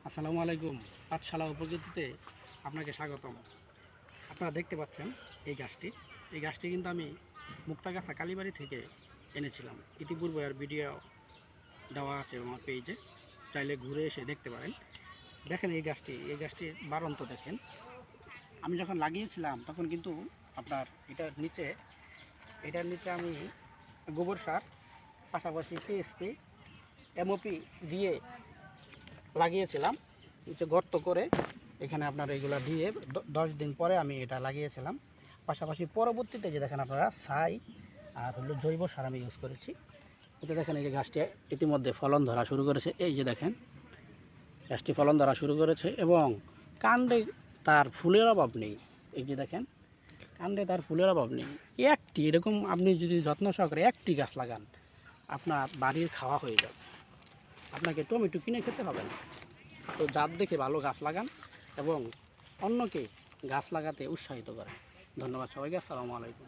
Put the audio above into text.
আসসালামু আলাইকুম। পাঠশালা ও প্রকৃতিতে আপনাকে স্বাগতম। আপনারা দেখতে পাচ্ছেন এই গাছটি কিন্তু আমি মুক্তাগাছা কালীবাড়ি থেকে এনেছিলাম। ইতিপূর্বে আর ভিডিও দেওয়া আছে আমার পেজে, চাইলে ঘুরে এসে দেখতে পারেন। দেখেন এই গাছটির বাড়ন্ত দেখেন। আমি যখন লাগিয়েছিলাম তখন কিন্তু আপনার এটার নিচে আমি গোবর সার পাশাপাশি টিএসপি এমওপি দিয়ে লাগিয়েছিলাম। নিচে গর্ত করে এখানে আপনার এইগুলা দিয়ে 10 দিন পরে আমি এটা লাগিয়েছিলাম। পাশাপাশি পরবর্তীতে যে দেখেন আপনারা ছাই আর হলো জৈব সার আমি ইউজ করেছি। এটা দেখেন এই যে গাছটি ইতিমধ্যে ফলন ধরা শুরু করেছে। এই যে দেখেন গাছটি ফলন ধরা শুরু করেছে এবং কাণ্ডে তার ফুলের অভাব নেই। এই যে দেখেন কাণ্ডে তার ফুলের অভাব নেই। একটি এরকম আপনি যদি যত্ন সহকারে একটি গাছ লাগান, আপনার বাড়ির খাওয়া হয়ে যাবে। আপনাকে টমেটো কিনে খেতে হবে না। তো জাত দেখে ভালো গাছ লাগান এবং অন্যকে গাছ লাগাতে উৎসাহিত করেন। ধন্যবাদ সবাইকে। আসসালামু আলাইকুম।